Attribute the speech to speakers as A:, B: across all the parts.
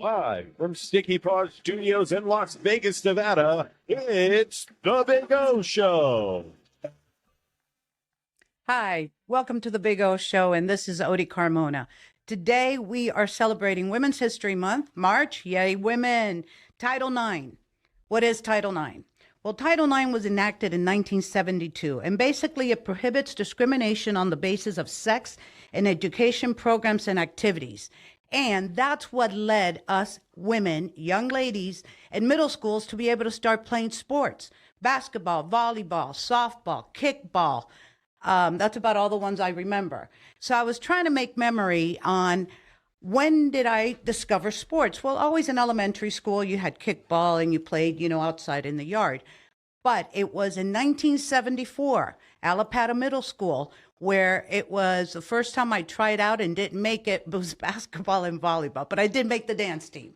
A: Live from Sticky Paws Studios in Las Vegas, Nevada, it's The Big O Show.
B: Hi, welcome to the Big O Show, and this is Odie Carmona. Today we are celebrating Women's History Month, March, yay women. Title IX. What is Title IX? Well, Title IX was enacted in 1972, and basically it prohibits discrimination on the basis of sex in education programs and activities. And that's what led us women, young ladies in middle schools to be able to start playing sports: basketball, volleyball, softball, kickball. That's about all the ones I remember. So I was trying to make memory on when did I discover sports? Well, always in elementary school, you had kickball and you played, outside in the yard. But it was in 1974, Allapattah Middle School, where it was the first time I tried out and didn't make it. It was basketball and volleyball, but I did make the dance team.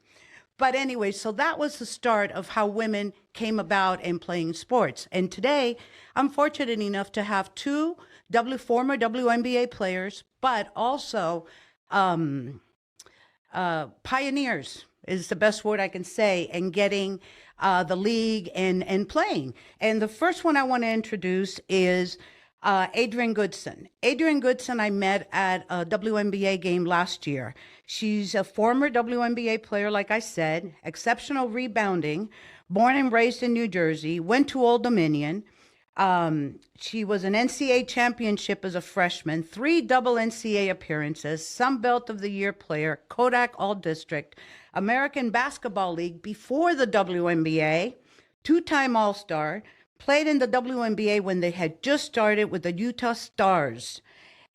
B: But anyway, so that was the start of how women came about in playing sports. And today, I'm fortunate enough to have two former WNBA players, but also pioneers is the best word I can say in getting the league and playing. And the first one I want to introduce is Adrienne Goodson. Adrienne Goodson, I met at a WNBA game last year. She's a former WNBA player, like I said, exceptional rebounding, born and raised in New Jersey, went to Old Dominion. She was an NCAA championship as a freshman, 3 double NCAA appearances, Sun Belt of the Year player, Kodak All-District, American Basketball League before the WNBA, 2-time All-Star, played in the WNBA when they had just started with the Utah Stars.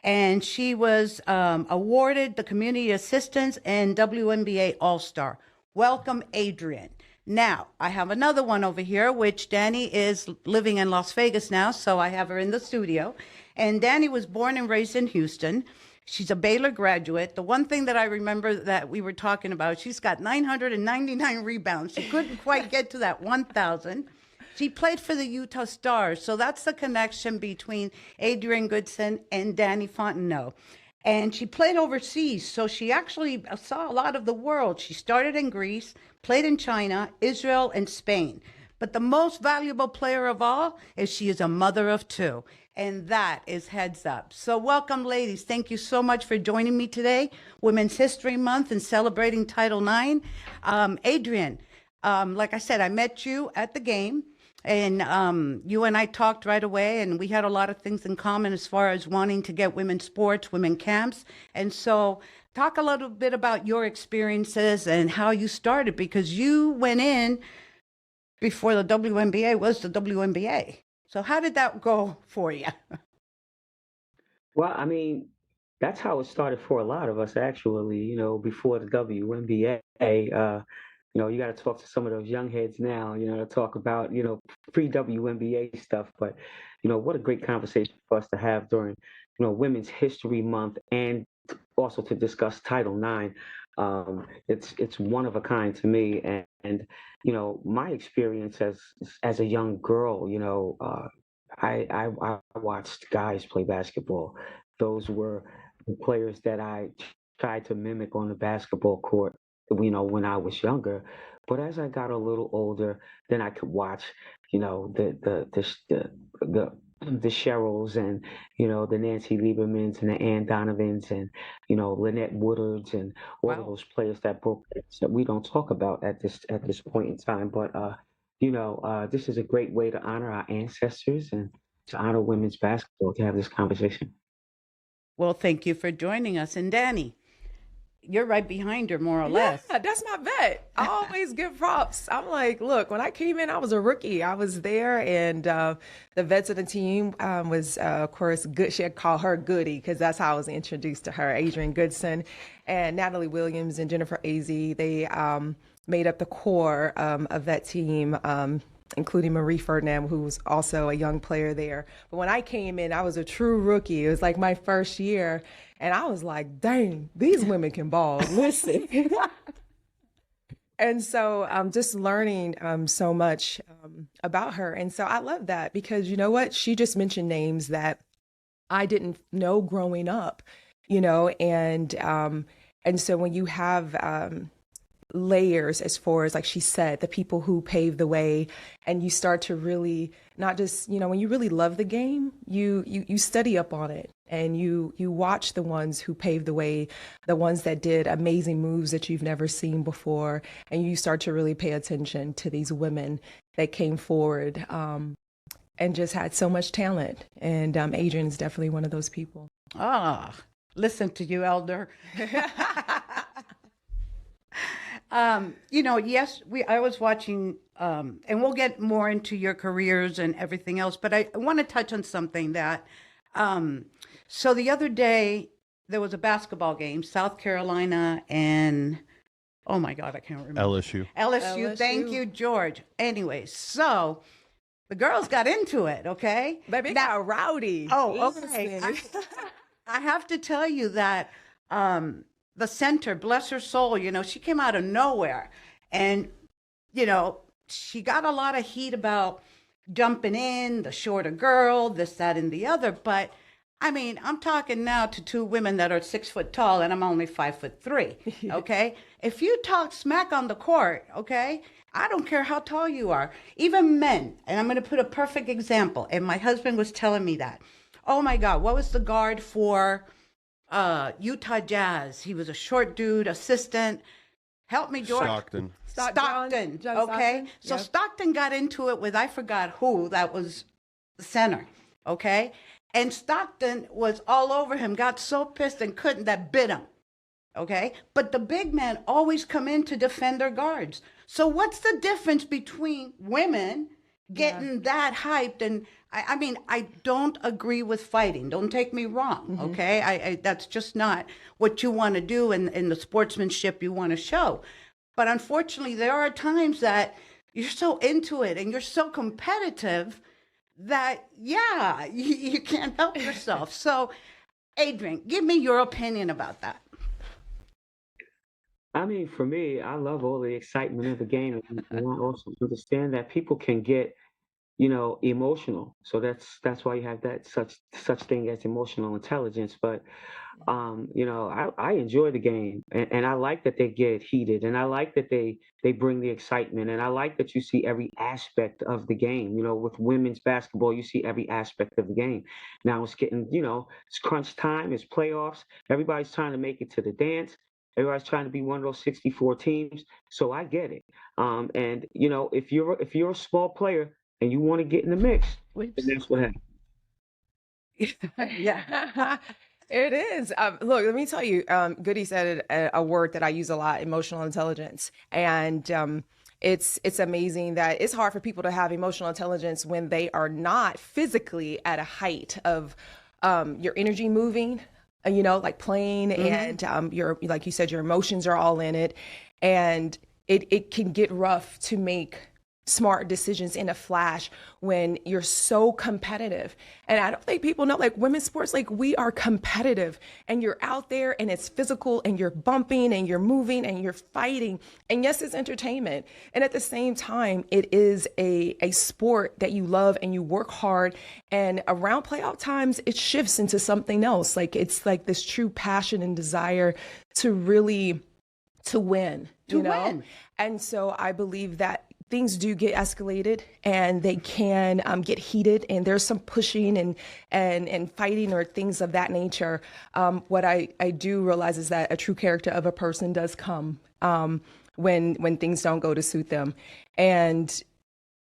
B: And she was awarded the Community Assistance and WNBA All-Star. Welcome, Adrienne. Now, I have another one over here, which Danny is living in Las Vegas now, so I have her in the studio. And Danny was born and raised in Houston. She's a Baylor graduate. The one thing that I remember that we were talking about, she's got 999 rebounds. She couldn't quite get to that 1,000. She played for the Utah Stars. So that's the connection between Adrienne Goodson and Danny Fontenot. And she played overseas, so she actually saw a lot of the world. She started in Greece, played in China, Israel, and Spain. But the most valuable player of all is she is a mother of 2. And that is heads up. So welcome, ladies. Thank you so much for joining me today. Women's History Month and celebrating Title IX. Adrienne, like I said, I met you at the game. And you and I talked right away, and we had a lot of things in common as far as wanting to get women's sports, women camps. And so talk a little bit about your experiences and how you started, because you went in before the WNBA was the WNBA. So how did that go for you?
C: Well, I mean, that's how it started for a lot of us, actually, before the WNBA. You got to talk to some of those young heads now, to talk about, pre-WNBA stuff. But, what a great conversation for us to have during, Women's History Month, and also to discuss Title IX. It's one of a kind to me. And my experience as a young girl, I watched guys play basketball. Those were the players that I tried to mimic on the basketball court, when I was younger. But as I got a little older, then I could watch, the Cheryls, and the Nancy Liebermans and the Ann Donovans, and Lynette Woodards, and all of
B: Wow.
C: those players that broke records that we don't talk about at this point in time. But this is a great way to honor our ancestors and to honor women's basketball, to have this conversation.
B: Well, thank you for joining us. And Danny, you're right behind her, more or
D: Yeah,
B: less.
D: that's my vet. I always give props. I'm like, look, when I came in, I was a rookie. I was there, and the vets of the team was, of course, good. She had called her Goody because that's how I was introduced to her. Adrienne Goodson and Natalie Williams and Jennifer Azzi. They made up the core of that team. Including Marie Ferdinand, who was also a young player there. But when I came in, I was a true rookie. It was like my first year. And I was like, dang, these women can ball. Listen. And so just learning so much about her. And so I love that, because you know what? She just mentioned names that I didn't know growing up, and so when you have layers as far as, like she said, the people who paved the way, and you start to really not just, when you really love the game, you study up on it, and you watch the ones who paved the way, the ones that did amazing moves that you've never seen before, and you start to really pay attention to these women that came forward and just had so much talent. And Adrian is definitely one of those people.
B: Ah, listen to you, Elder. Yes, I was watching, and we'll get more into your careers and everything else, but I want to touch on something that, so the other day there was a basketball game, South Carolina and, oh my God, I can't remember. LSU. Thank you, George. Anyway, so the girls got into it, okay?
D: Baby, got rowdy.
B: Oh, okay. I have to tell you that, the center, bless her soul, she came out of nowhere. And, she got a lot of heat about jumping in, the shorter girl, this, that, and the other. But I mean, I'm talking now to two women that are 6 foot tall and I'm only 5'3". Okay. If you talk smack on the court, okay, I don't care how tall you are, even men. And I'm going to put a perfect example. And my husband was telling me that. Oh my God, what was the guard for Utah Jazz? He was a short dude, assistant. Help me, George.
A: Stockton.
B: Stockton.
D: John
B: Okay.
D: Stockton?
B: So
D: Yep.
B: Stockton got into it with, I forgot who, that was the center. Okay. And Stockton was all over him, got so pissed and couldn't, that bit him. Okay. But the big men always come in to defend their guards. So what's the difference between women getting that hyped? And I mean, I don't agree with fighting. Don't take me wrong. Okay. I that's just not what you want to do in the sportsmanship you want to show. But unfortunately, there are times that you're so into it and you're so competitive that, yeah, you can't help yourself. So, Adrian, give me your opinion about that.
C: I mean, for me, I love all the excitement of the game, and I also understand that people can get, emotional. So that's why you have that such thing as emotional intelligence. But I enjoy the game, and I like that they get heated, and I like that they bring the excitement, and I like that you see every aspect of the game. With women's basketball, you see every aspect of the game. Now it's getting, it's crunch time, it's playoffs. Everybody's trying to make it to the dance. Everybody's trying to be one of those 64 teams. So I get it. And if you're a small player and you want to get in the mix, then that's what happens.
B: Yeah.
D: It is. Look, let me tell you, Goody said a word that I use a lot, emotional intelligence. And it's amazing that it's hard for people to have emotional intelligence when they are not physically at a height of your energy moving, like playing, and your, like you said, your emotions are all in it. And it can get rough to make smart decisions in a flash when you're so competitive. And I don't think people know, like, women's sports, like, we are competitive, and you're out there and it's physical and you're bumping and you're moving and you're fighting. And yes, it's entertainment. And at the same time, it is a sport that you love and you work hard. And around playoff times, it shifts into something else. Like, it's like this true passion and desire to really to win. And so I believe that things do get escalated and they can get heated, and there's some pushing and fighting or things of that nature. What I do realize is that a true character of a person does come when things don't go to suit them. And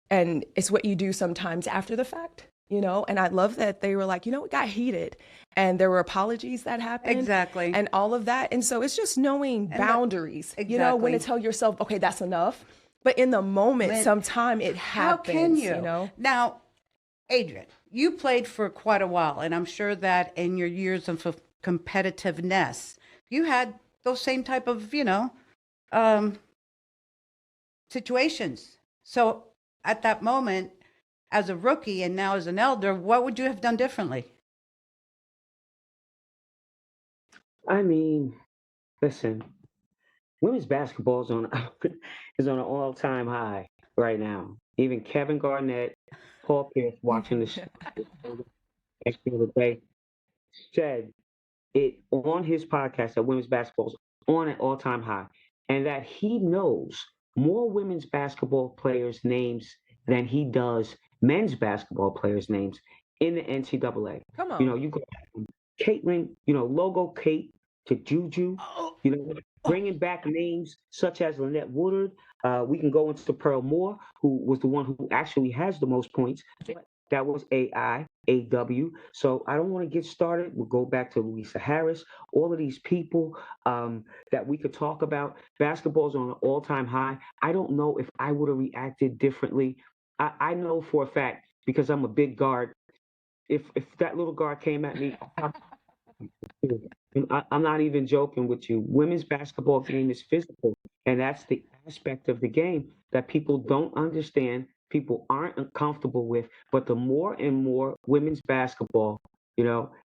D: it's what you do sometimes after the fact, and I love that they were like, it got heated and there were apologies that happened.
B: Exactly.
D: And all of that. And so it's just knowing boundaries, when to tell yourself, okay, that's enough. But in the moment, sometime it happens.
B: How can you? Now, Adrian, you played for quite a while, and I'm sure that in your years of competitiveness, you had those same type of, situations. So at that moment, as a rookie and now as an elder, what would you have done differently?
C: I mean, listen, women's basketball is on is on an all-time high right now. Even Kevin Garnett, Paul Pierce, watching the show the other day, said it on his podcast that women's basketball is on an all-time high. and that he knows more women's basketball players' names than he does men's basketball players' names in the NCAA.
D: Come
C: You
D: on.
C: know, you go from Caitlin, Logo Kate to Juju,
B: Oh,
C: you know, bringing back names such as Lynette Woodard. We can go into Pearl Moore, who was the one who actually has the most points. But that was AW. So I don't want to get started. We'll go back to Louisa Harris, all of these people that we could talk about. Basketball's on an all-time high. I don't know if I would have reacted differently. I know for a fact, because I'm a big guard, if that little guard came at me, I'm not even joking with you. Women's basketball game is physical, and that's the aspect of the game that people don't understand, people aren't comfortable with. But the more and more women's basketball,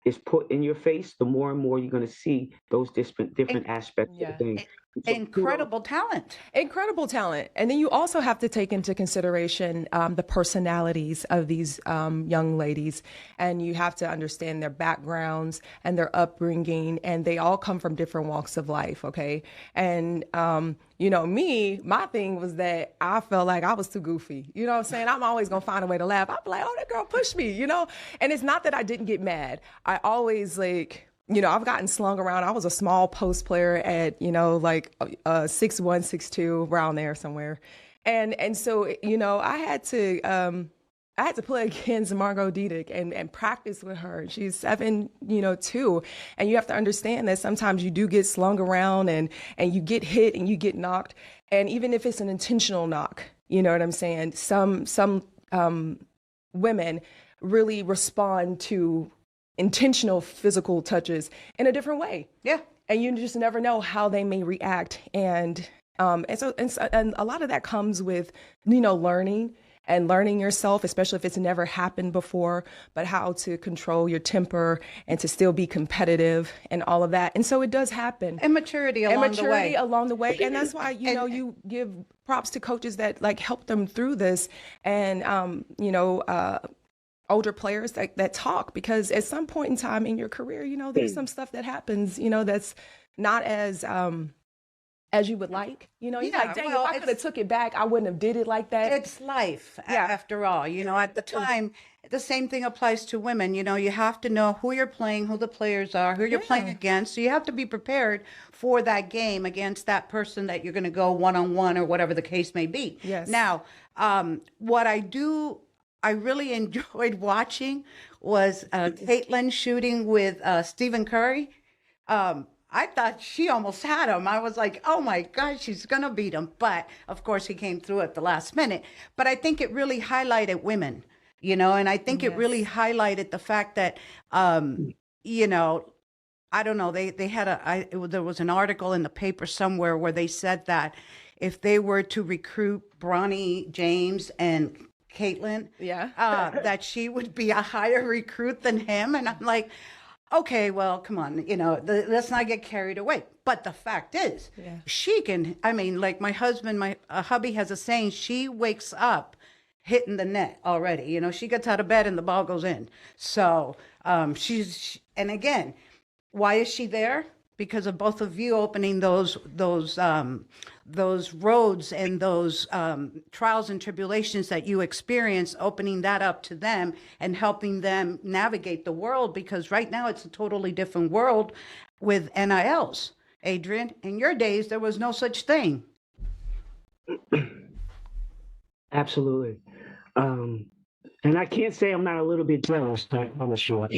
C: is put in your face, the more and more you're going to see those different aspects of
D: Yeah.
C: the game. So kudos.
B: incredible talent.
D: Incredible talent. And then you also have to take into consideration the personalities of these young ladies. And you have to understand their backgrounds and their upbringing. And they all come from different walks of life. Okay. And, my thing was that I felt like I was too goofy. You know what I'm saying? I'm always going to find a way to laugh. I'd be like, oh, that girl pushed me, And it's not that I didn't get mad. I always I've gotten slung around. I was a small post player at, 6'1", 6'2", around there somewhere. And so, I had to play against Margot Diedick and practice with her. She's 7'2". And you have to understand that sometimes you do get slung around and you get hit and you get knocked. And even if it's an intentional knock, you know what I'm saying? Some women really respond to intentional physical touches in a different way.
B: Yeah.
D: And you just never know how they may react. And a lot of that comes with, learning yourself, especially if it's never happened before, but how to control your temper and to still be competitive and all of that. And so it does happen.
B: And maturity along
D: along the way. And that's why, you give props to coaches that help them through this. And, older players that talk, because at some point in time in your career, there's some stuff that happens, that's not as you would like, you're like, dang, if I could have took it back, I wouldn't have did it like that.
B: It's life, after all. At the time, the same thing applies to women. You have to know who you're playing, who the players are, who you're playing against. So you have to be prepared for that game against that person that you're going to go one-on-one or whatever the case may be.
D: Yes.
B: Now, what I really enjoyed watching was Caitlin shooting with Stephen Curry. I thought she almost had him. I was like, oh my gosh, she's going to beat him. But of course, he came through at the last minute. But I think it really highlighted women, and I think it really highlighted the fact that, I don't know, they had there was an article in the paper somewhere where they said that if they were to recruit Bronny James and Caitlin, that she would be a higher recruit than him. And I'm like, okay, well, come on, let's not get carried away. But the fact is, she can, like my hubby has a saying, she wakes up hitting the net already. She gets out of bed and the ball goes in. So and again, why is she there? Because of both of you opening those roads and those trials and tribulations that you experience, opening that up to them and helping them navigate the world. Because right now it's a totally different world with NILs. Adrian, in your days, there was no such thing.
C: Absolutely. And I can't say I'm not a little bit jealous on the short.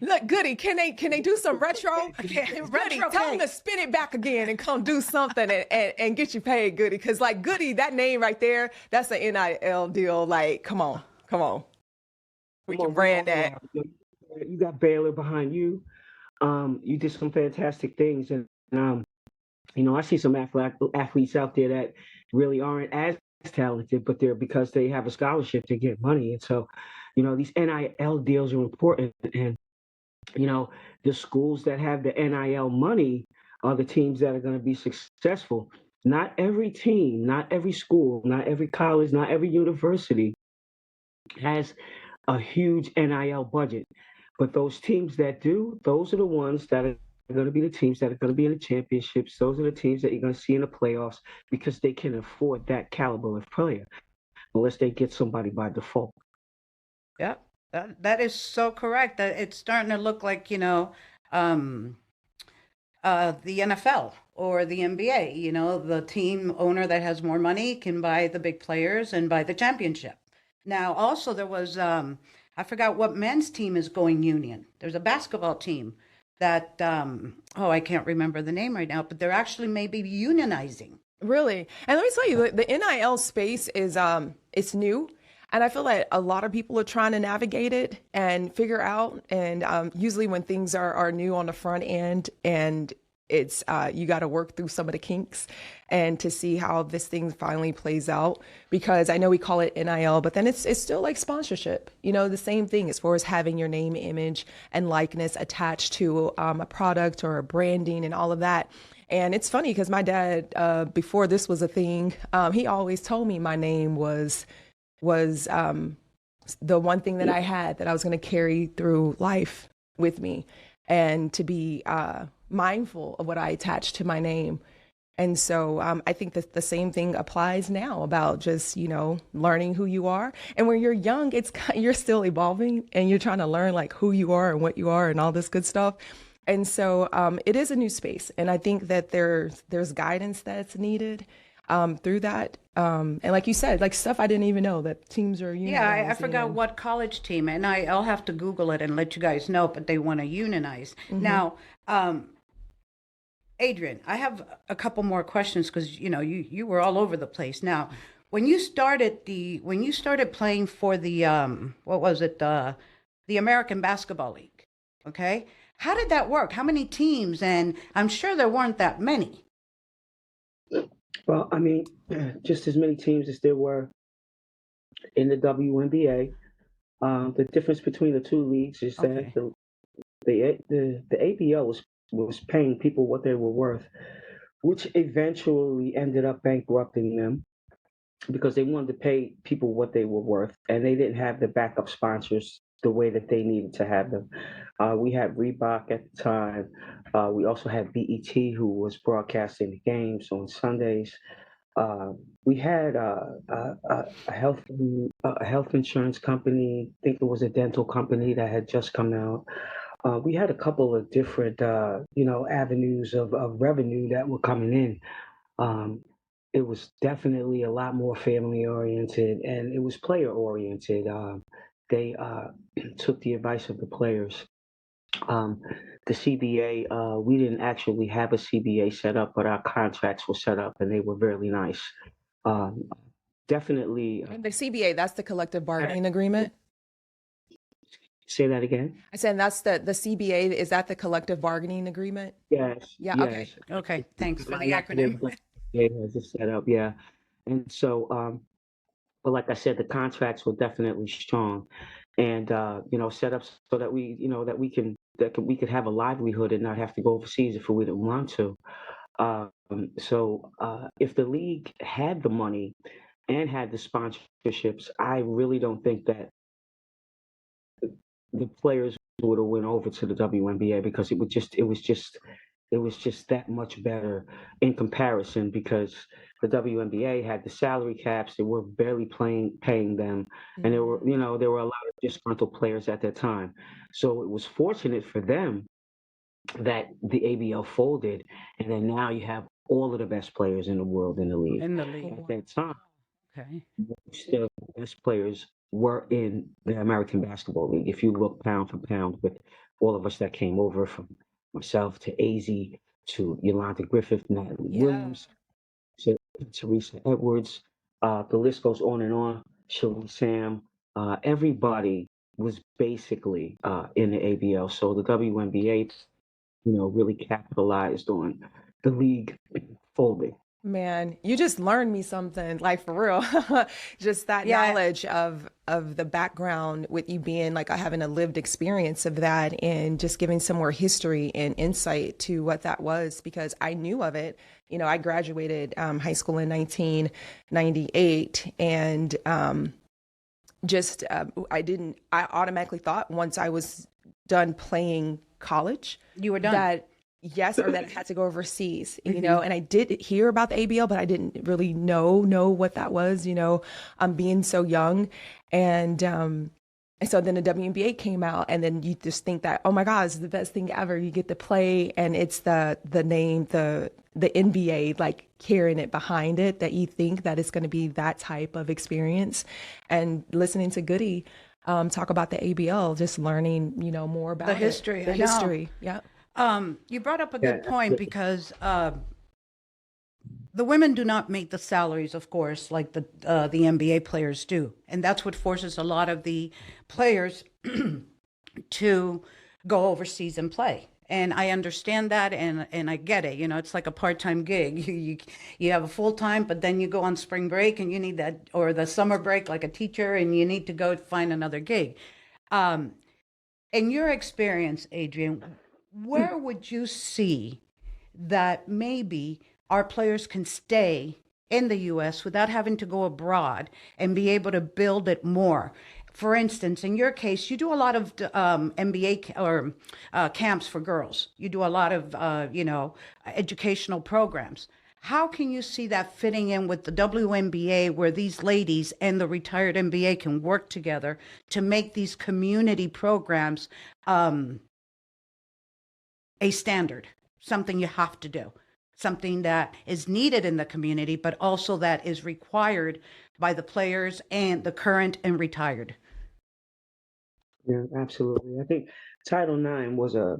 D: Look, Goody, can they do some retro? Goody, tell them to spin it back again and come do something and get you paid, Goody. Because Goody, that name right there, that's an NIL deal. Come on. We can brand that.
C: You got Baylor behind you. You did some fantastic things. And, I see some athletes out there that really aren't as talented, but they're because they have a scholarship to get money. And so, these NIL deals are important. And, the schools that have the NIL money are the teams that are going to be successful. Not every team, not every school, not every college, not every university has a huge NIL budget. But those teams that do, those are the ones that are going to be the teams that are going to be in the championships. Those are the teams that you're going to see in the playoffs because they can afford that caliber of player, unless they get somebody by default.
B: Yeah, that is so correct. That it's starting to look like, um, the NFL or the NBA. The team owner that has more money can buy the big players and buy the championship. Now, also there was, I forgot what men's team is going union. There's a basketball team that, oh, I can't remember the name right now, but they're actually maybe unionizing.
D: Really. And let me tell you, the NIL space is it's new. And I feel like a lot of people are trying to navigate it and figure out. And usually when things are new on the front end and it's you got to work through some of the kinks and to see how this thing finally plays out, because I know we call it NIL, but then it's still like sponsorship, the same thing as far as having your name, image, and likeness attached to a product or a branding and all of that. And it's funny because my dad, before this was a thing, he always told me my name was the one thing that I had that I was going to carry through life with me, and to be mindful of what I attach to my name. And so I think that the same thing applies now about just, learning who you are. And when you're young, you're still evolving and you're trying to learn like who you are and what you are and all this good stuff. And so it is a new space. And I think that there's guidance that's needed through that. And like you said, like stuff I didn't even know that teams are unionizing.
B: Yeah, I forgot what college team, and I'll have to Google it and let you guys know, but they want to unionize. Now, Adrian, I have a couple more questions because, you were all over the place. Now, when you started playing for the, what was it, the American Basketball League, okay? How did that work? How many teams? And I'm sure there weren't that many.
C: Well, I mean, just as many teams as there were in the WNBA. The difference between the two leagues is that the ABL was paying people what they were worth, which eventually ended up bankrupting them because they wanted to pay people what they were worth, and they didn't have the backup sponsors the way that they needed to have them. We had Reebok at the time. We also had BET, who was broadcasting the games on Sundays. We had a health insurance company. I think it was a dental company that had just come out. We had a couple of different, avenues of revenue that were coming in. It was definitely a lot more family oriented, and it was player oriented. They took the advice of the players. The CBA, we didn't actually have a CBA set up, but our contracts were set up, and they were really nice. Um, Definitely.
D: And the CBA, that's the collective bargaining agreement.
C: Say that again.
D: I said that's the CBA. Is that the collective bargaining agreement?
C: Yes.
D: Yeah.
C: Yes.
B: Okay, thanks for the
C: My
B: acronym.
C: CBA has it set up. Yeah, and so, but like I said, the contracts were definitely strong, and set up so that we could have a livelihood and not have to go overseas if we didn't want to. If the league had the money and had the sponsorships, I really don't think that the players would have went over to the WNBA because it was just that much better in comparison because the WNBA had the salary caps. They were barely paying them, and there were a lot of disgruntled players at that time. So it was fortunate for them that the ABL folded, and then now you have all of the best players in the world in the league.
B: In the league.
C: At that time,
B: Okay.
C: still the best players were in the American Basketball League. If you look pound for pound with all of us that came over, from myself to AZ to Yolanda Griffith, Natalie Williams, to Teresa Edwards, the list goes on and on. Shirley Sam, everybody was basically in the ABL. So the WNBA, really capitalized on the league folding.
D: Man, you just learned me something, like for real. Just that knowledge of the background with you being like having a lived experience of that, and just giving some more history and insight to what that was, because I knew of it. I graduated high school in 1998, and I automatically thought once I was done playing college,
B: You were done.
D: that yes, or that I had to go overseas, and I did hear about the ABL, but I didn't really know what that was, being so young. And so then the WNBA came out, and then you just think that, oh my God, it's the best thing ever. You get to play, and it's the name, the NBA, like carrying it behind it, that you think that it's going to be that type of experience. And listening to Goody talk about the ABL, just learning, more about
B: The history.
D: The
B: I know.
D: history. Yeah.
B: You brought up a
C: Yeah,
B: good point because the women do not make the salaries, of course, like the NBA players do, and that's what forces a lot of the players to go overseas and play. And I understand that, and I get it. It's like a part-time gig. You have a full-time, but then you go on spring break and you need that, or the summer break, like a teacher, and you need to go find another gig. In your experience, Adrian, where would you see that maybe our players can stay in the US without having to go abroad and be able to build it more? For instance, in your case, you do a lot of MBA or camps for girls. You do a lot of, educational programs. How can you see that fitting in with the WNBA, where these ladies and the retired NBA can work together to make these community programs a standard, something you have to do, something that is needed in the community, but also that is required by the players and the current and retired?
C: yeah, absolutely. I think Title IX was a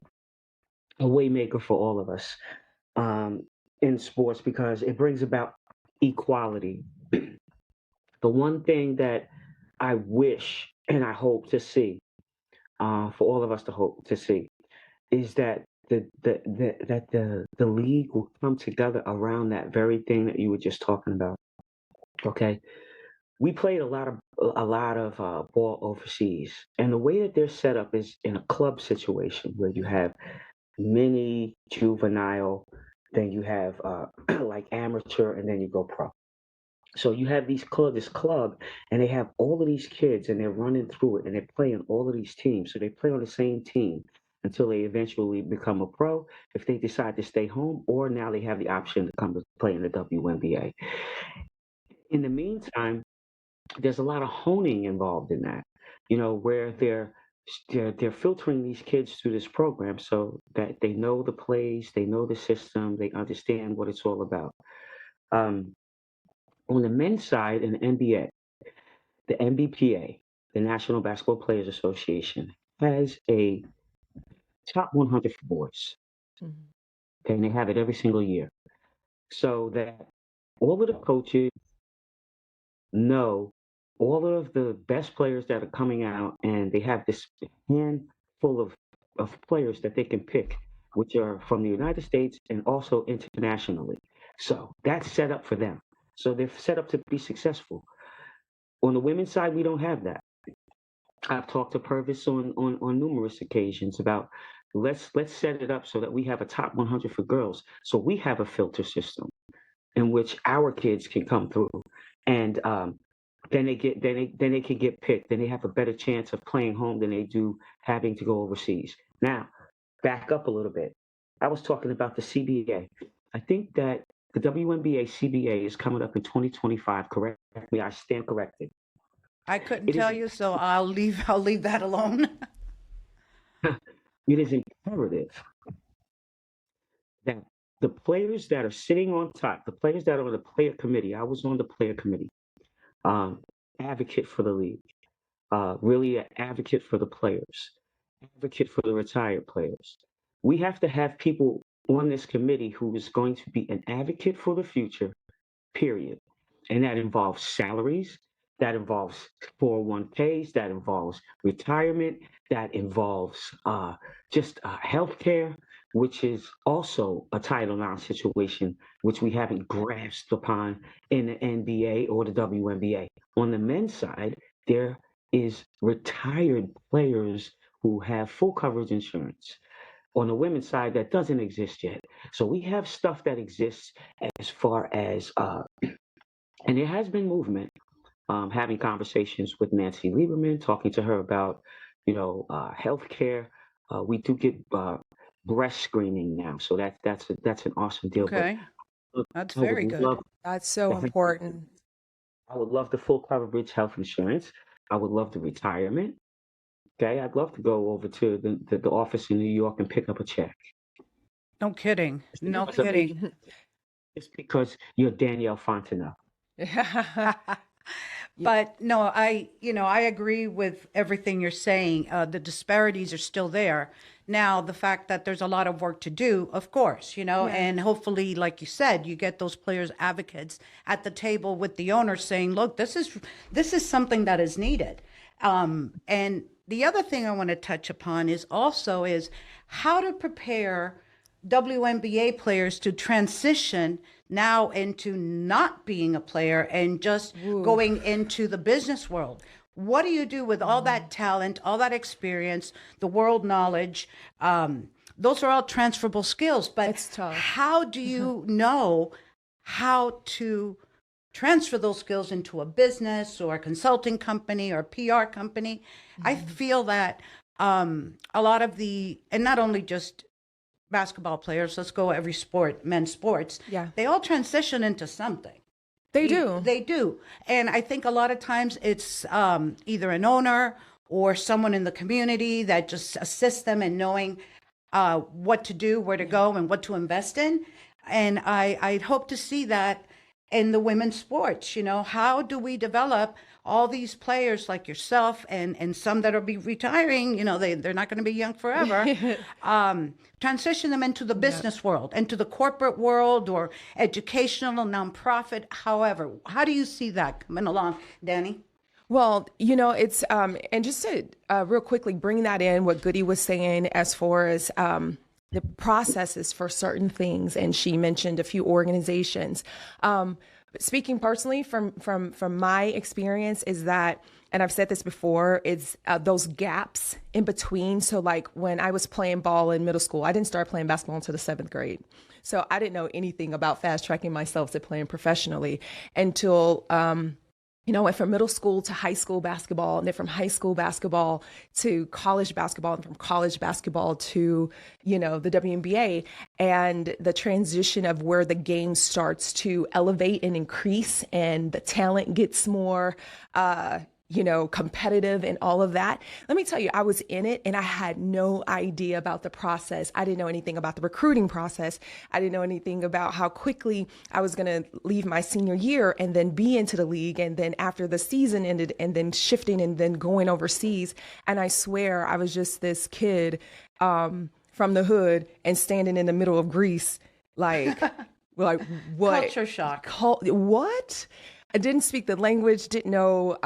C: waymaker for all of us um, in sports because it brings about equality. The one thing that I wish and I hope to see, for all of us to hope to see, is that the league will come together around that very thing that you were just talking about. Okay, we played a lot of ball overseas, and the way that they're set up is in a club situation where you have mini, juvenile, then you have like amateur, and then you go pro. So you have this club, and they have all of these kids, and they're running through it, and they're playing all of these teams. So they play on the same team until they eventually become a pro, if they decide to stay home, or now they have the option to come to play in the WNBA. In the meantime, there's a lot of honing involved in that, where they're filtering these kids through this program so that they know the plays, they know the system, they understand what it's all about. Um, on the men's side in the NBA, the NBPA, the National Basketball Players Association, has a top 100 for boys.
D: Mhm.
C: Okay, and they have it every single year, so that all of the coaches know all of the best players that are coming out, and they have this handful of players that they can pick, which are from the United States and also internationally. So that's set up for them. So they're set up to be successful. On the women's side, we don't have that. I've talked to Purvis on numerous occasions about let's set it up so that we have a top 100 for girls. So we have a filter system in which our kids can come through, and then they can get picked. Then they have a better chance of playing home than they do having to go overseas. Now, back up a little bit. I was talking about the CBA. I think that the WNBA CBA is coming up in 2025. Correct me, I stand corrected.
B: I couldn't
C: It is
B: tell you, so I'll leave that alone.
C: it is imperative that the players that are sitting on top, the players that are on the player committee. I was on the player committee. Um, advocate for the league. Really an advocate for the players, advocate for the retired players. We have to have people on this committee who is going to be an advocate for the future, period. And that involves salaries, that involves 401ks, that involves retirement, that involves just healthcare, which is also a Title IX situation, which we haven't grasped upon in the NBA or the WNBA. On the men's side, there is retired players who have full coverage insurance. On the women's side, that doesn't exist yet. So we have stuff that exists as far as and there has been movement, having conversations with Nancy Lieberman, talking to her about, healthcare. We do get breast screening now. So that's an awesome deal.
B: Okay.
C: But
B: That's
C: I would
B: very good.
C: love
D: That's so
C: the
D: important.
C: I would love the full coverage health insurance. I would love the retirement. Okay, I'd love to go over to the office in New York and pick up a check.
B: No kidding. No
C: Because of-
B: kidding.
C: It's because you're Danielle Fontenot.
B: But no, I agree with everything you're saying. The disparities are still there. Now, the fact that there's a lot of work to do, of course, and hopefully, like you said, you get those players advocates at the table with the owners saying, look, this is something that is needed. And the other thing I want to touch upon is how to prepare WNBA players to transition now into not being a player and just going into the business world. What do you do with all that talent, all that experience, the world knowledge? Those are all transferable skills, but
D: It's tough.
B: how do you know how to transfer those skills into a business or a consulting company or a PR company? I feel that a lot of and not only just basketball players, let's go every sport, men's sports, they all transition into something.
D: They do.
B: They do. And I think a lot of times it's either an owner or someone in the community that just assists them in knowing what to do, where to go, and what to invest in. And I'd hope to see that in the women's sports. How do we develop all these players like yourself and some that will be retiring, they're not going to be young forever, transition them into the business world, into the corporate world or educational, nonprofit, however. How do you see that coming along, Danny?
D: Well, it's, and just to real quickly bring that in, what Goody was saying as far as the processes for certain things, and she mentioned a few organizations. Speaking personally from my experience is that, and I've said this before, it's those gaps in between. So like when I was playing ball in middle school, I didn't start playing basketball until the 7th grade. So I didn't know anything about fast tracking myself to playing professionally until, went from middle school to high school basketball, and then from high school basketball to college basketball, and from college basketball to, the WNBA, and the transition of where the game starts to elevate and increase and the talent gets more, competitive and all of that. Let me tell you, I was in it and I had no idea about the process. I didn't know anything about the recruiting process. I didn't know anything about how quickly I was going to leave my senior year and then be into the league. And then after the season ended and then shifting and then going overseas. And I swear I was just this kid from the hood and standing in the middle of Greece, like what?
B: Culture shock.
D: What? I didn't speak the language, didn't know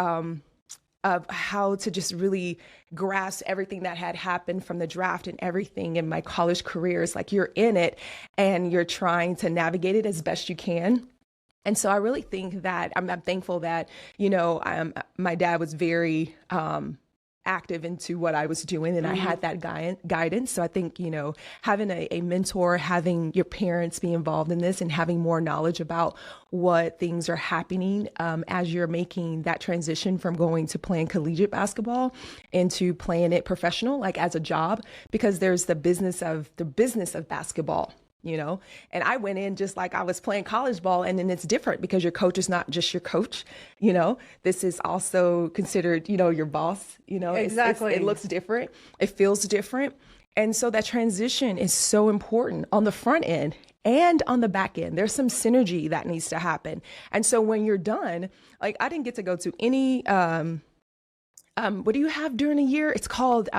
D: of how to just really grasp everything that had happened from the draft and everything in my college career. It's like you're in it and you're trying to navigate it as best you can. And so I really think that I'm thankful that, my dad was very active into what I was doing, and I had that guidance. So I think, having a mentor, having your parents be involved in this, and having more knowledge about what things are happening as you're making that transition from going to playing collegiate basketball into playing it professional, like as a job, because there's the business of basketball. And I went in just like I was playing college ball, and then it's different because your coach is not just your coach. This is also considered, your boss.
B: Exactly.
D: It looks different. It feels different. And so that transition is so important on the front end and on the back end. There's some synergy that needs to happen. And so when you're done, like I didn't get to go to any, what do you have during a year? It's called,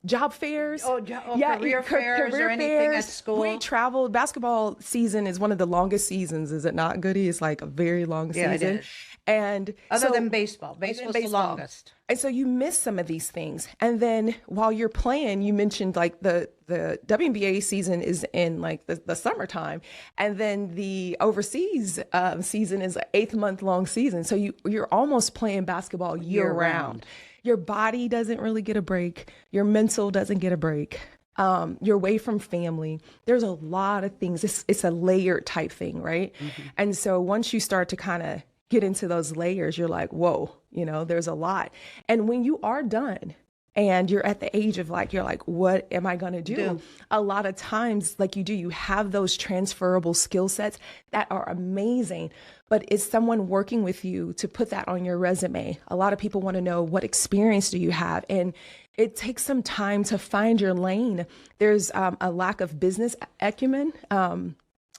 D: job fairs.
B: Career fairs or anything at school.
D: We traveled. Basketball season is one of the longest seasons, is it not, Goody? It's like a very long season.
B: It is.
D: And
B: other than baseball. Baseball's the longest.
D: And so you miss some of these things. And then while you're playing, you mentioned like the WNBA season is in like the summertime. And then the overseas season is an 8-month long season. So you're almost playing basketball year round. Your body doesn't really get a break. Your mental doesn't get a break. You're away from family. There's a lot of things. It's a layered type thing, right? Mm-hmm. And so once you start to kind of get into those layers, you're like, whoa, there's a lot. And when you are done, and you're at the age of you're like, what am I going to do? A lot of times, you have those transferable skill sets that are amazing, but is someone working with you to put that on your resume? A lot of people want to know, what experience do you have? And it takes some time to find your lane. There's a lack of business acumen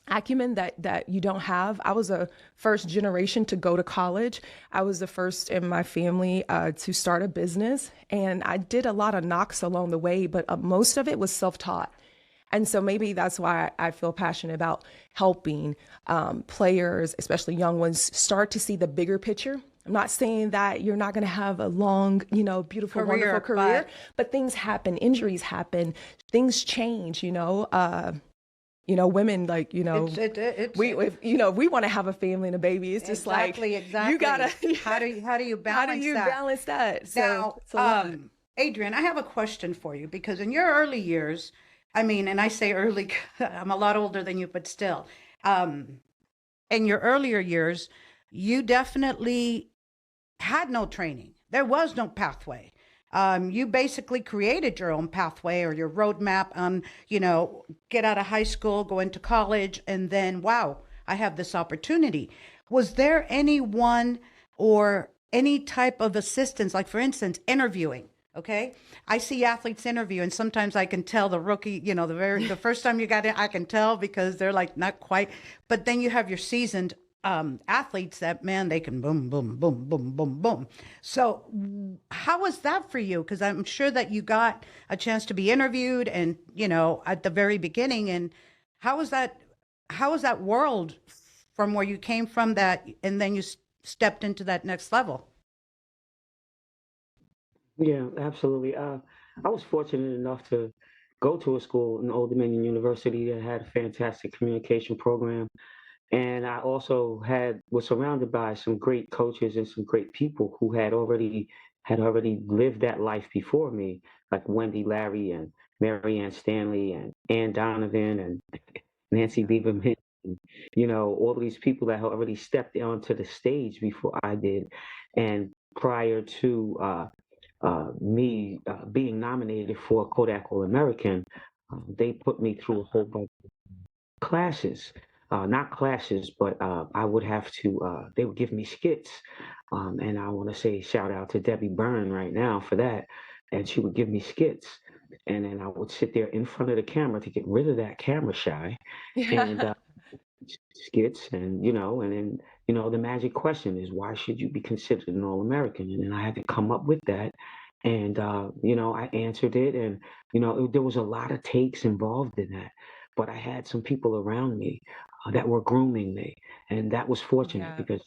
D: that you don't have. I was a first generation to go to college. I was the first in my family to start a business, and I did a lot of knocks along the way, but most of it was self-taught. And so maybe that's why I feel passionate about helping players, especially young ones, start to see the bigger picture. I'm not saying that you're not going to have a long, beautiful, wonderful career, but things happen, injuries happen, things change, women we want to have a family and a baby. It's just
B: exactly.
D: You gotta.
B: How do you balance that?
D: So,
B: now, Adrian, I have a question for you, because in your early years, and I say early, I'm a lot older than you, but still, in your earlier years, you definitely had no training. There was no pathway. You basically created your own pathway or your roadmap on, get out of high school, go into college, and then, wow, I have this opportunity. Was there anyone or any type of assistance, like for instance, interviewing? Okay. I see athletes interview, and sometimes I can tell the rookie, the first time you got in, I can tell because they're like not quite, but then you have your seasoned athletes that, man, they can boom, boom, boom, boom, boom, boom. So how was that for you? Because I'm sure that you got a chance to be interviewed and, at the very beginning. And how was that world from where you came from that, and then you stepped into that next level?
C: Yeah, absolutely. I was fortunate enough to go to a school in Old Dominion University that had a fantastic communication program. And I also was surrounded by some great coaches and some great people who had already lived that life before me, like Wendy Larry and Mary Ann Stanley and Ann Donovan and Nancy Lieberman, and, all of these people that had already stepped onto the stage before I did. And prior to me being nominated for Kodak All American, they put me through a whole bunch classes, not classes, but I would have to, they would give me skits. And I want to say shout out to Debbie Byrne right now for that. And she would give me skits. And then I would sit there in front of the camera to get rid of that camera shy and skits. And then, the magic question is, why should you be considered an All American? And then I had to come up with that. And, I answered it. And, there was a lot of takes involved in that. But I had some people around me that were grooming me. And that was fortunate because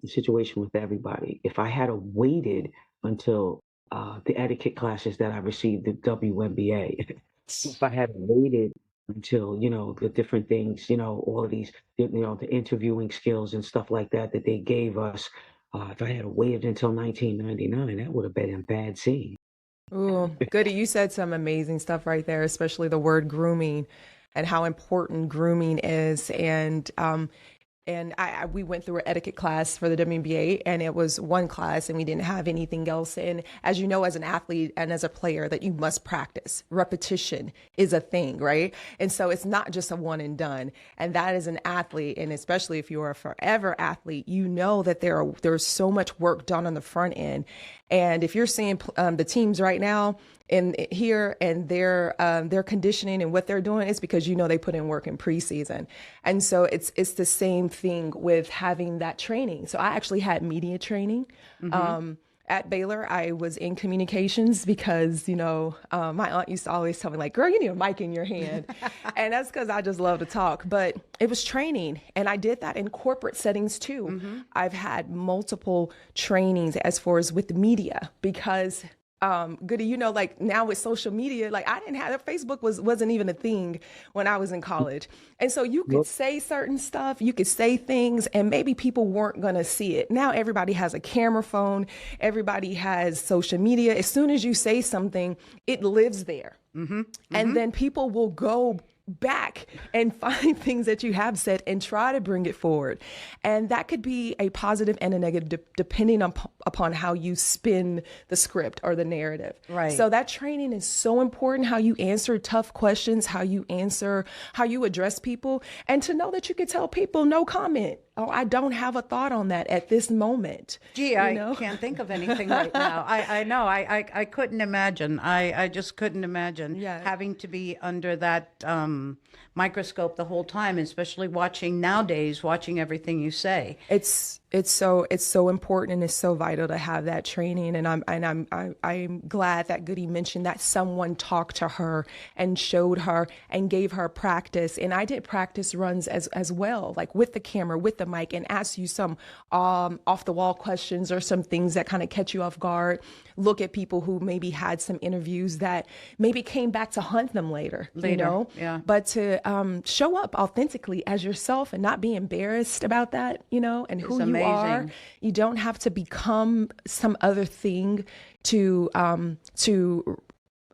C: the situation with everybody, if I had waited until the etiquette classes that I received at WNBA, if I had waited until, the different things, all of these, the interviewing skills and stuff like that they gave us, if I had waited until 1999, that would have been a bad scene.
D: Ooh, Goody, you said some amazing stuff right there, especially the word grooming and how important grooming is. And we went through an etiquette class for the WNBA, and it was one class and we didn't have anything else. And as you know, as an athlete and as a player, that you must practice. Repetition is a thing, right? And so it's not just a one and done. And that is an athlete. And especially if you're a forever athlete, that there's so much work done on the front end. And if you're seeing the teams right now in here and their conditioning and what they're doing, it's because they put in work in preseason. And so it's the same thing with having that training. So I actually had media training. At Baylor, I was in communications because, my aunt used to always tell me, like, girl, you need a mic in your hand. And that's because I just love to talk. But it was training. And I did that in corporate settings, too. I've had multiple trainings as far as with the media because Goody, like now with social media, like I didn't have Facebook wasn't even a thing when I was in college. And so you could say certain stuff, you could say things, and maybe people weren't going to see it. Now everybody has a camera phone, everybody has social media. As soon as you say something, it lives there. And then people will go back and find things that you have said and try to bring it forward. And that could be a positive and a negative depending upon how you spin the script or the narrative.
B: Right.
D: So that training is so important, how you answer tough questions, how you address people, and to know that you could tell people no comment. Oh, I don't have a thought on that at this moment.
B: Gee, I can't think of anything right now. I know. I couldn't imagine. I just couldn't imagine having to be under that microscope the whole time, especially watching everything you say.
D: It's so important and it's so vital to have that training. And I'm glad that Goody mentioned that someone talked to her and showed her and gave her practice. And I did practice runs as well, like with the camera, with the mic, and ask you some off the wall questions or some things that kind of catch you off guard. Look at people who maybe had some interviews that maybe came back to hunt them later. You know?
B: Yeah.
D: But to show up authentically as yourself and not be embarrassed about that, you know, and who you are. You don't have to become some other thing to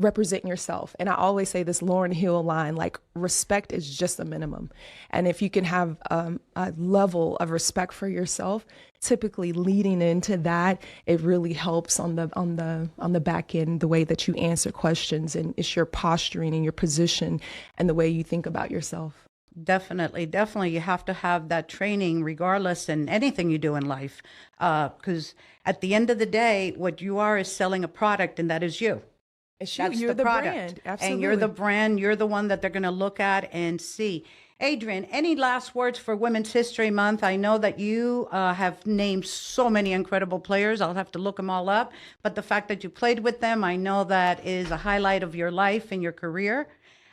D: represent yourself. And I always say this Lauryn Hill line, like, respect is just a minimum. And if you can have a level of respect for yourself, typically leading into that, it really helps on the back end, the way that you answer questions, and it's your posturing and your position and the way you think about yourself.
B: Definitely. You have to have that training regardless in anything you do in life. Because at the end of the day, what you are is selling a product, and that is you.
D: It's you.
B: That's
D: You're the
B: product.
D: brand. Absolutely.
B: And you're the brand. You're the one that they're going to look at and see. Adrian, any last words for Women's History Month? I know that you have named so many incredible players. I'll have to look them all up. But the fact that you played with them, I know that is a highlight of your life and your career.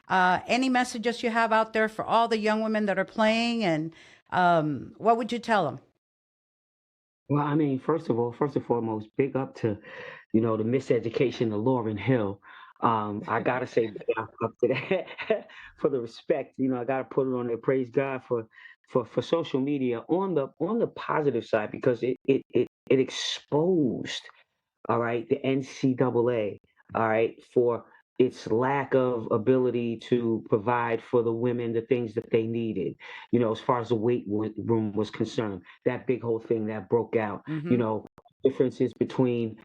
B: Any messages you have out there for all the young women that are playing, and what would you tell them?
C: Well, I mean, first and foremost, big up to, the miseducation of Lauryn Hill. I gotta say big up to that for the respect. I gotta put it on there. Praise God for social media on the positive side, because it exposed, all right, the NCAA, all right, for its lack of ability to provide for the women the things that they needed, as far as the room was concerned. That big whole thing that broke out, differences between,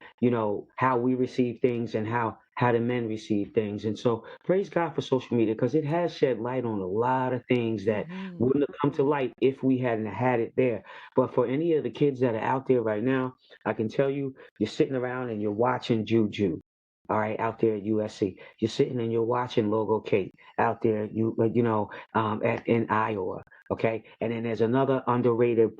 C: how we receive things and how the men receive things. And so praise God for social media, because it has shed light on a lot of things that wouldn't have come to light if we hadn't had it there. But for any of the kids that are out there right now, I can tell you, you're sitting around and you're watching Juju. All right, out there at USC, you're sitting and you're watching Logo Kate out there, in Iowa. Okay, and then there's another underrated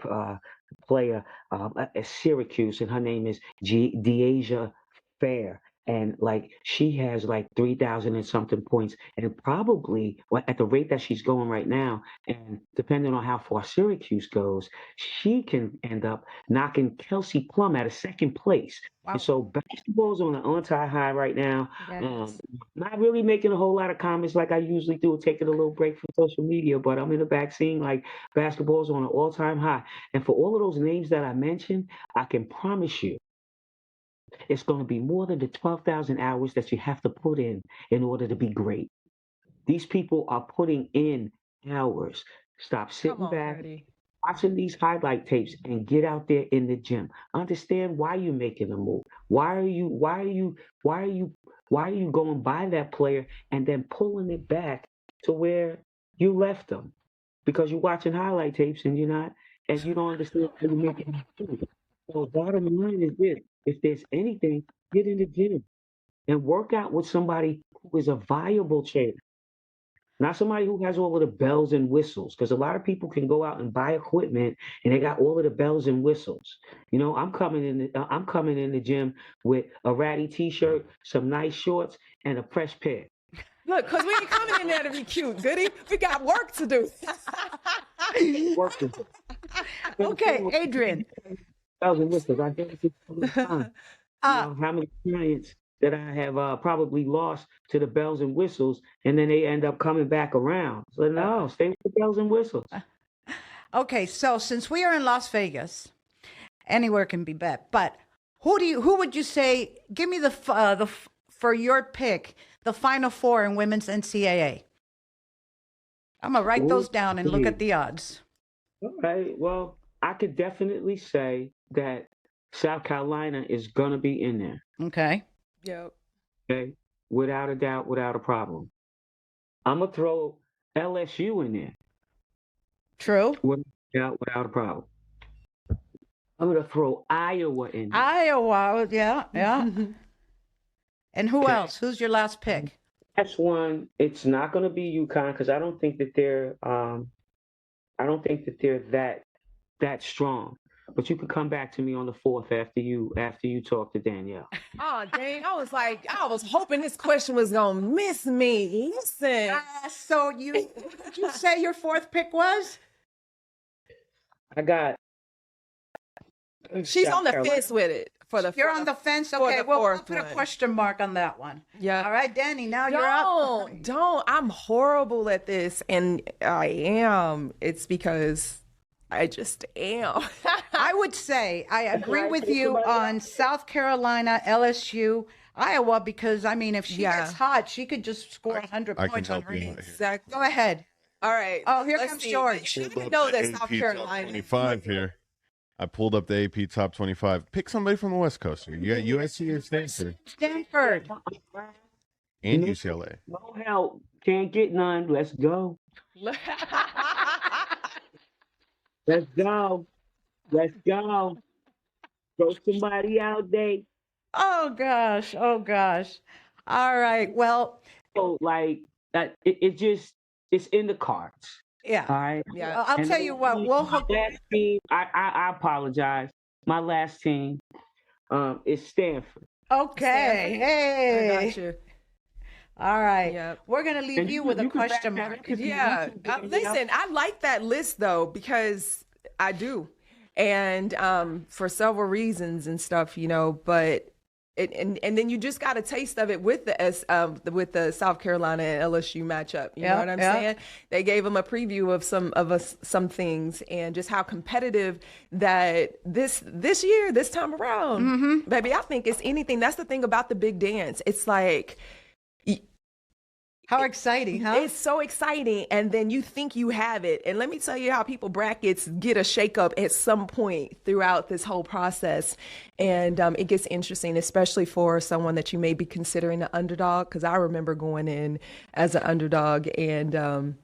C: player at Syracuse, and her name is Deasia Fair. And like, she has like 3,000 and something points, and probably, well, at the rate that she's going right now, and depending on how far Syracuse goes, she can end up knocking Kelsey Plum out of second place.
B: Wow.
C: And so basketball's on an on-time high right now.
B: Yes.
C: Not really making a whole lot of comments like I usually do, taking a little break from social media, but I'm in the back seeing like basketball's on an all-time high. And for all of those names that I mentioned, I can promise you, it's going to be more than the 12,000 hours that you have to put in order to be great. These people are putting in hours. Stop sitting back,
D: Freddie.
C: watching these highlight tapes, and get out there in the gym. Understand why you're making a move. Why are you going by that player and then pulling it back to where you left them? Because you're watching highlight tapes and you don't understand how you're making a move. So bottom line is this: if there's anything, get in the gym and work out with somebody who is a viable trainer. Not somebody who has all of the bells and whistles, because a lot of people can go out and buy equipment and they got all of the bells and whistles. I'm coming in the gym with a ratty T-shirt, some nice shorts, and a fresh pair.
D: Look, because we ain't coming in there to be cute, Goody. We got work to do.
C: Work to do.
B: Okay, Adrian.
C: Bells and whistles. I did it all the time. How many clients that I have probably lost to the bells and whistles, and then they end up coming back around. So no, stay with the bells and whistles.
B: Okay, so since we are in Las Vegas, anywhere can be bet. But who would you say? Give me for your pick, the Final Four in women's NCAA. I'm gonna write those down and look
C: Ooh.
B: at the odds.
C: All right. Well, I could definitely say that South Carolina is gonna be in there.
B: Okay.
D: Yep.
C: Okay, without a doubt, without a problem. I'm gonna throw LSU in there.
B: True.
C: Without a doubt, without a problem. I'm gonna throw Iowa in there.
B: Iowa. Yeah. Yeah. And who
C: Okay.
B: else? Who's your last pick?
C: That's one. It's not gonna be UConn because I don't think that they're that strong. But you can come back to me on the fourth after you talk to Danielle.
D: Oh, dang. I was hoping this question was going to miss me. Listen.
B: So who did you say your fourth pick was?
C: I got.
D: She's
C: South
D: on the
C: Carolina.
D: fence with it.
B: You're on the fence?
D: for
B: Okay,
D: the
B: well, we'll
D: fourth
B: put a
D: one.
B: question mark on that one.
D: Yeah.
B: All right, Danny, now you're up.
D: Don't. I'm horrible at this, and I am. It's because I just am.
B: I would say I agree
C: Right,
B: with
C: take
B: you
C: somebody
B: on South Carolina, LSU, Iowa, because, I mean, if she
D: Yeah.
B: gets hot, she could just score 100
A: I can
B: points on
A: help
B: her
A: you
B: name.
A: out here.
D: Exactly.
B: Go ahead.
D: All right.
B: Oh, here
D: Let's
B: comes
D: see.
B: George.
D: You
A: Pulled up
D: know
A: the
D: that
A: AP
D: South
A: Top
D: Carolina.
A: 25 here. I pulled up the AP Top 25. Pick somebody from the West Coast here. You got USC or Stanford
B: Stanford.
A: and UCLA.
C: No help. Can't get none. Let's go. Let's go. Let's go. Throw somebody out there.
B: Oh, gosh. Oh, gosh. All right. Well,
C: So like that, it's in the cards.
B: yeah.
C: All right.
D: Yeah.
B: Well, I'll
C: And
B: tell
C: then
B: you what, we'll hook.
C: my last team. I apologize. My last team is Stanford.
B: Okay.
D: I
B: Hey.
D: got you.
B: All right.
D: Yep.
B: We're going to leave
C: And
B: you with a
C: can back
B: question
C: that up
B: mark.
C: if you
D: Yeah.
C: want to,
D: Listen, I like that list though because I do, and for several reasons and stuff, But and then you just got a taste of it with the South Carolina and LSU matchup. You know
B: Yeah,
D: what I'm
B: yeah.
D: saying? They gave them a preview of some things and just how competitive that this year, this time around, baby. I think it's anything. That's the thing about the big dance. It's like.
B: How exciting, huh?
D: It's so exciting. And then you think you have it. And let me tell you how people brackets get a shakeup at some point throughout this whole process. And it gets interesting, especially for someone that you may be considering an underdog. Because I remember going in as an underdog and, to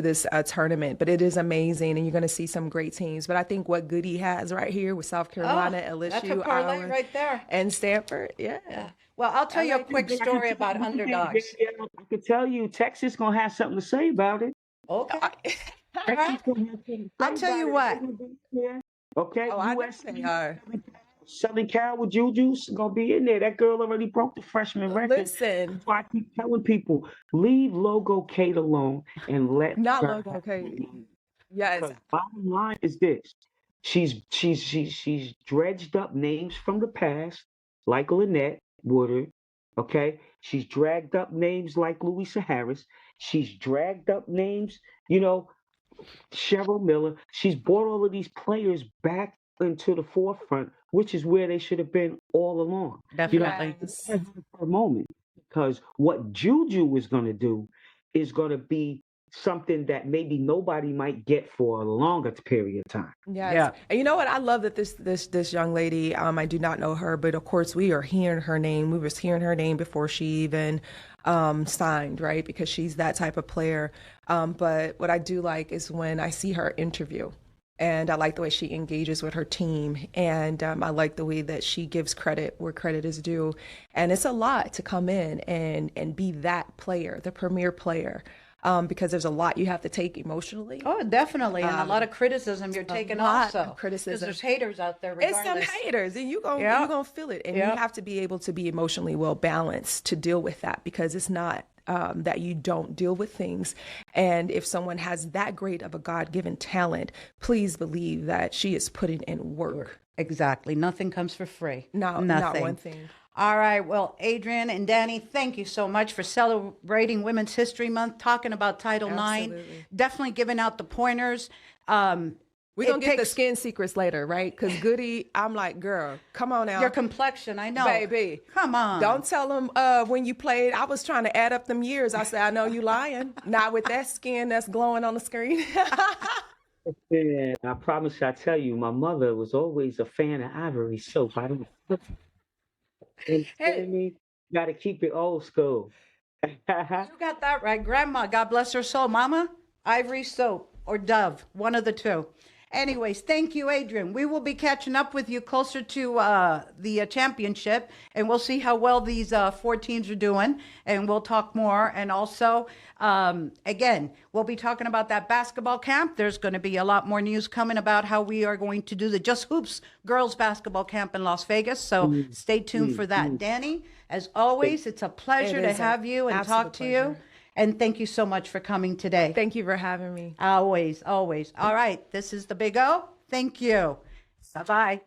D: this tournament. But it is amazing. And you're going to see some great teams. But I think what Goody has right here with South Carolina, LSU,
B: that's a parlay
D: Iowa,
B: right there.
D: and Stanford. Yeah.
B: Well, I'll tell you a quick story about underdogs.
C: I could tell you, Texas gonna have something to say about it.
B: Okay.
C: Texas gonna have something to say
B: I'll tell you
C: about
B: what.
C: it. Yeah. Okay.
D: Oh, I know
C: USC,
D: they are.
C: Southern Cal with Juju's gonna be in there. That girl already broke the freshman record.
D: Listen.
C: That's why I keep telling people, leave Logo Kate alone and let
D: Not
C: her
D: Logo
C: have
D: Kate.
C: it.
D: Yes.
C: Because bottom line is this: she's dredged up names from the past, like Lynette Woodard. Okay, she's dragged up names like Louisa Harris. She's dragged up names, Cheryl Miller. She's brought all of these players back into the forefront, which is where they should have been all along.
B: Definitely.
C: Let's have her for a moment, because what Juju is going to do is going to be something that maybe nobody might get for a longer period of time.
D: Yes.
B: Yeah.
D: And you know what? I love that this young lady, I do not know her, but of course we are hearing her name. We was hearing her name before she even signed, right? Because she's that type of player. But what I do like is when I see her interview. And I like the way she engages with her team. And I like the way that she gives credit where credit is due. And it's a lot to come in and be that player, the premier player. Because there's a lot you have to take emotionally.
B: Oh, definitely. And a lot of criticism you're taking
D: lot
B: also.
D: of criticism.
B: Because there's haters out there
D: It's
B: regardless.
D: some haters, and you
B: Yeah.
D: gonna feel it, and
B: Yeah.
D: you have to be able to be emotionally well balanced to deal with that, because it's not that you don't deal with things. And if someone has that great of a God-given talent, please believe that she is putting in work.
B: Exactly. Nothing comes for free.
D: Not
B: Nothing.
D: one thing.
B: All right. Well, Adrian and Danny, thank you so much for celebrating Women's History Month, talking about Title IX,
D: Absolutely.
B: definitely giving out the pointers.
D: We're going to get the skin secrets later, right? Because Goody, I'm like, girl, come on now.
B: Your complexion, I know.
D: Baby.
B: Come on.
D: Don't tell them when you played. I was trying to add up them years. I said, I know you lying. Not with that skin that's glowing on the screen.
C: Yeah, I promise I tell you, my mother was always a fan of Ivory soap. I don't and
B: Hey.
C: me, gotta keep it old school.
B: You got that right. Grandma, God bless her soul. Mama, Ivory Soap or Dove, one of the two. Anyways, thank you, Adrian. We will be catching up with you closer to the championship, and we'll see how well these 4 teams are doing, and we'll talk more. And also, again, we'll be talking about that basketball camp. There's going to be a lot more news coming about how we are going to do the Just Hoops girls basketball camp in Las Vegas. So stay tuned for that. Danny, as always, it's a pleasure to have you and talk to you. And thank you so much for coming today.
D: Thank you for having me.
B: Always, always. All right. This is the Big O. Thank you. Bye-bye.